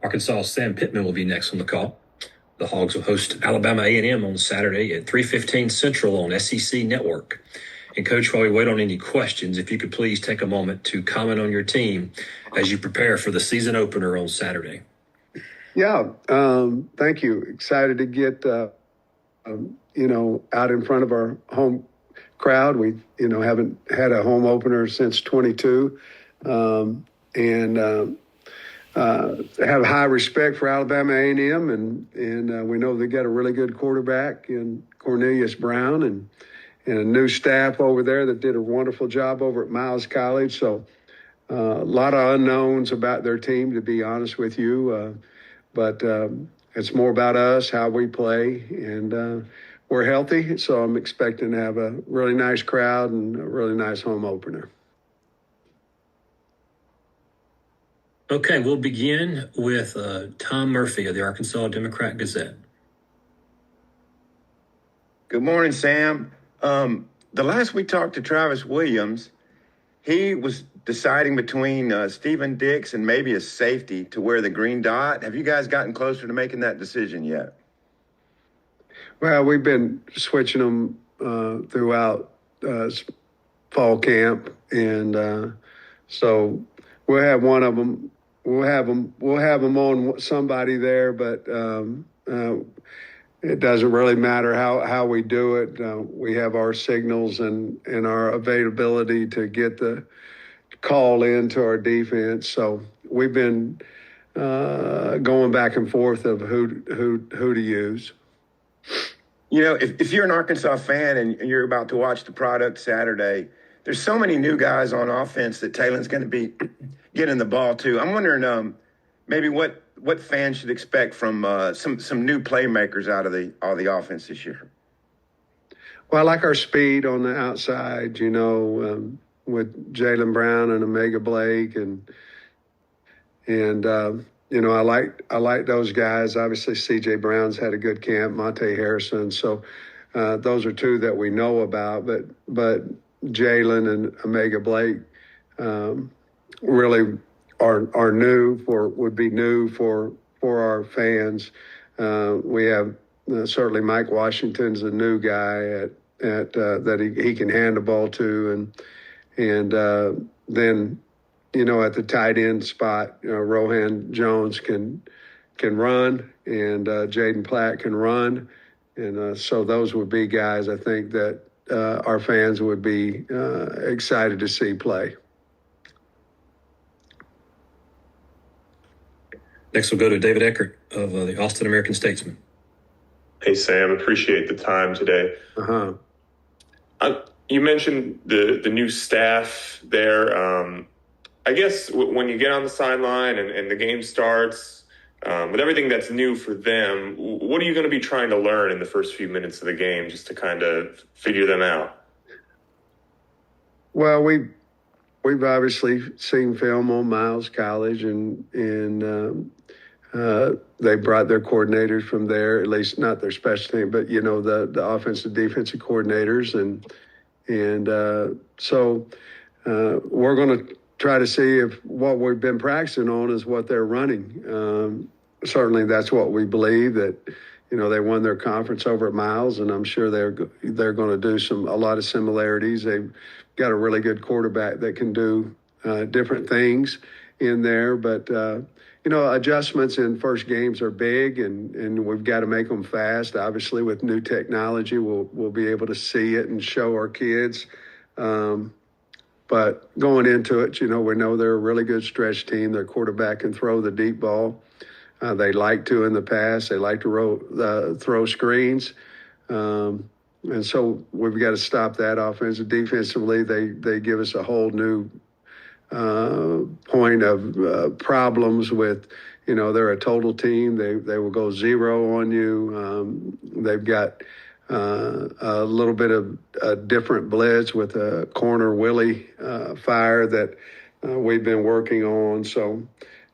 Arkansas' Sam Pittman will be next on the call. The Hogs will host Alabama A&M on Saturday at 3:15 Central on SEC Network. And Coach, while we wait on any questions, if you could please take a moment to comment on your team as you prepare for the season opener on Saturday. Yeah, thank you. Excited to get, out in front of our home crowd. We, haven't had a home opener since 22, and have high respect for Alabama A&M, and we know they got a really good quarterback in Cornelius Brown, and a new staff over there that did a wonderful job over at Miles College. So a lot of unknowns about their team, to be honest with you, but it's more about us, how we play, and we're healthy, so I'm expecting to have a really nice crowd and a really nice home opener. Okay, we'll begin with Tom Murphy of the Arkansas Democrat-Gazette. Good morning, Sam. The last we talked to Travis Williams, he was deciding between Stephen Dix and maybe a safety to wear the green dot. Have you guys gotten closer to making that decision yet? Well, we've been switching them throughout fall camp, and so we'll have one of them. We'll have them on somebody there, but it doesn't really matter how we do it. We have our signals and our availability to get the call into our defense. So we've been going back and forth of who to use. If you're an Arkansas fan and you're about to watch the product Saturday, there's so many new guys on offense that Taylor's going to be getting the ball to. I'm wondering maybe what fans should expect from some new playmakers out of the offense this year. Well, I like our speed on the outside, with Jaylen Brown and Omega Blake, and I like those guys. Obviously, C.J. Brown's had a good camp, Monte Harrison. So those are two that we know about. But Jaylen and Omega Blake really are new would be new for our fans. We have certainly Mike Washington's a new guy at that he can hand the ball to, and then at the tight end spot, Rohan Jones can run, and Jaden Platt can run, and so those would be guys I think that our fans would be excited to see play. Next, we'll go to David Eckert of the Austin American-Statesman. Hey, Sam, appreciate the time today. You mentioned the new staff there. I guess when you get on the sideline and the game starts, with everything that's new for them, what are you going to be trying to learn in the first few minutes of the game just to kind of figure them out? Well, we've obviously seen film on Miles College, and they brought their coordinators from there, at least not their special team, but the offensive defensive coordinators, and so we're going to try to see if what we've been practicing on is what they're running. Certainly, that's what we believe, that they won their conference over at Miles, and I'm sure they're going to do a lot of similarities. They've got a really good quarterback that can do different things in there, but adjustments in first games are big, and we've got to make them fast. Obviously, with new technology, we'll be able to see it and show our kids. But going into it, we know they're a really good stretch team. Their quarterback can throw the deep ball. They like to in the past. They like to throw screens. And so we've got to stop that offense. Defensively, they give us a whole new point of problems with, they're a total team. They will go zero on you. They've got a little bit of a different blitz with a corner Willie fire that we've been working on. So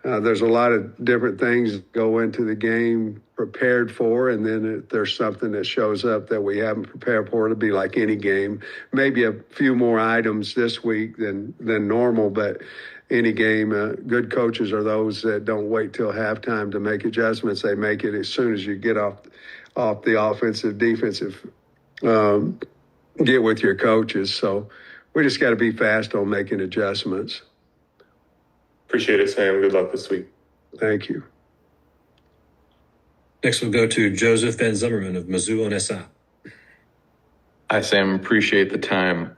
there's a lot of different things that go into the game prepared for, and then if there's something that shows up that we haven't prepared for, it'll be like any game. Maybe a few more items this week than normal, but any game. Good coaches are those that don't wait till halftime to make adjustments. They make it as soon as you get off the offensive, defensive, get with your coaches. So we just got to be fast on making adjustments. Appreciate it, Sam. Good luck this week. Thank you. Next, we'll go to Joseph Van Zimmerman of Mizzou on SI. Hi, Sam. Appreciate the time.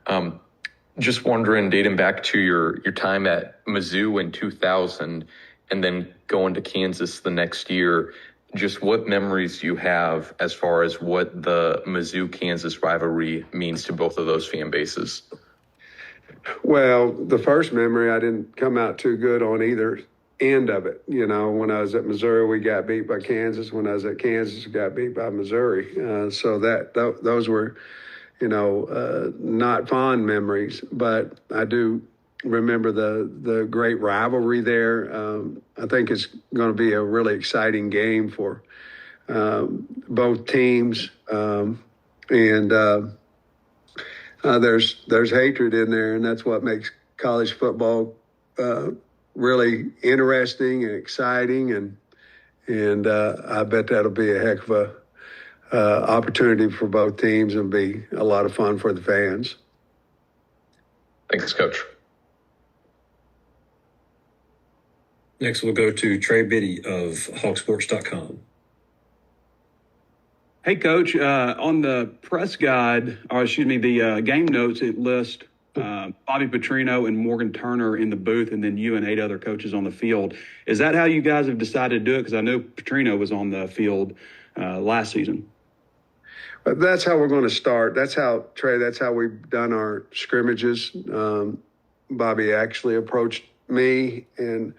Just wondering, dating back to your time at Mizzou in 2000 and then going to Kansas the next year, just what memories you have as far as what the Mizzou-Kansas rivalry means to both of those fan bases? Well, the first memory, I didn't come out too good on either end of it. You know, when I was at Missouri, we got beat by Kansas. When I was at Kansas, we got beat by Missouri. So those were, not fond memories. But I do remember the great rivalry there. I think it's going to be a really exciting game for both teams. There's hatred in there, and that's what makes college football really interesting and exciting, and I bet that'll be a heck of a opportunity for both teams and be a lot of fun for the fans. Thanks, Coach. Next, we'll go to Trey Biddy of hogsports.com. Hey, Coach, on the press guide, the game notes, it lists Bobby Petrino and Morgan Turner in the booth, and then you and 8 other coaches on the field. Is that how you guys have decided to do it? Because I know Petrino was on the field last season. That's how we're going to start. That's how we've done our scrimmages. Bobby actually approached me and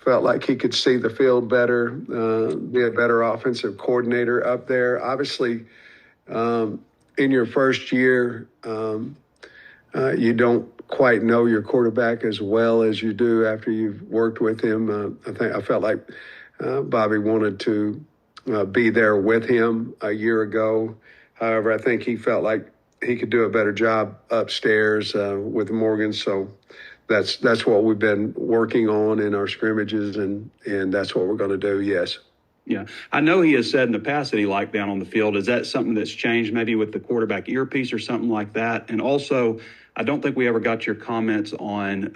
felt like he could see the field better, be a better offensive coordinator up there. Obviously, in your first year, you don't quite know your quarterback as well as you do after you've worked with him. I felt like Bobby wanted to be there with him a year ago. However, I think he felt like he could do a better job upstairs with Morgan. So that's what we've been working on in our scrimmages, and that's what we're going to do. Yes. Yeah, I know he has said in the past that he liked down on the field. Is that something that's changed maybe with the quarterback earpiece or something like that? And also, I don't think we ever got your comments on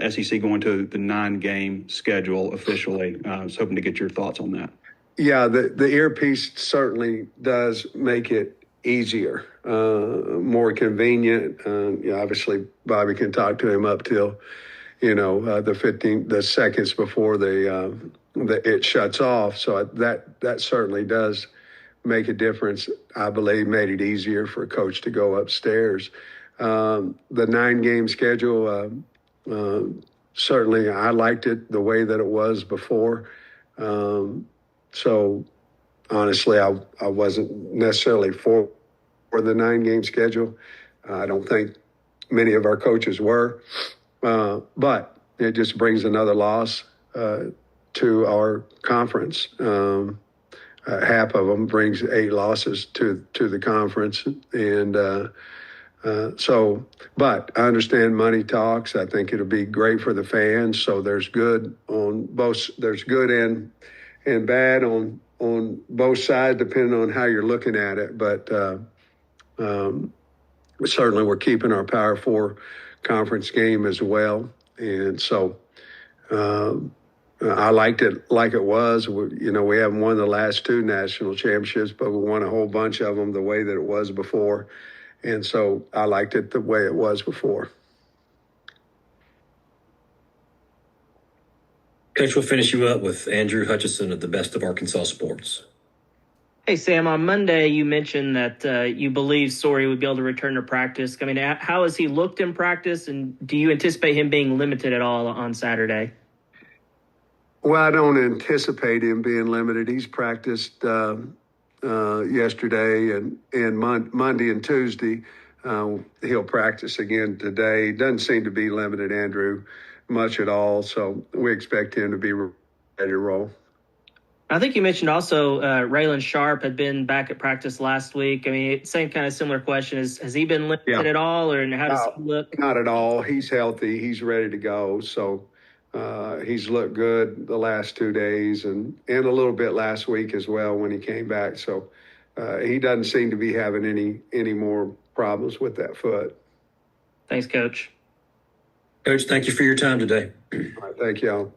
SEC going to the 9-game schedule officially. I was hoping to get your thoughts on that. Yeah, the earpiece certainly does make it easier, more convenient. Obviously, Bobby can talk to him up till, the seconds before it shuts off. So that certainly does make a difference. I believe made it easier for a coach to go upstairs. The 9-game schedule, certainly I liked it the way that it was before. So honestly, I wasn't necessarily for the 9-game schedule. I don't think many of our coaches were, but it just brings another loss to our conference. Half of them brings 8 losses to the conference, and but I understand money talks. I think it'll be great for the fans. So there's good on both. There's good and bad on both sides, depending on how you're looking at it. But certainly we're keeping our Power 4 conference game as well. And so I liked it like it was. We haven't won the last 2 national championships, but we won a whole bunch of them the way that it was before. And so I liked it the way it was before. Coach, we'll finish you up with Andrew Hutchison of the Best of Arkansas Sports. Hey, Sam, on Monday you mentioned that you believe Story would be able to return to practice. I mean, how has he looked in practice, and do you anticipate him being limited at all on Saturday? Well, I don't anticipate him being limited. He's practiced yesterday and Monday and Tuesday. He'll practice again today. Doesn't seem to be limited, Andrew, much at all. So we expect him to be ready to roll. I think you mentioned also Raylan Sharp had been back at practice last week. I mean, same kind of similar question. Has he been limited at all, or how does he look? Not at all. He's healthy. He's ready to go. So He's looked good the last 2 days and a little bit last week as well when he came back. So he doesn't seem to be having any more problems with that foot. Thanks, Coach. Coach, thank you for your time today. All right, thank y'all.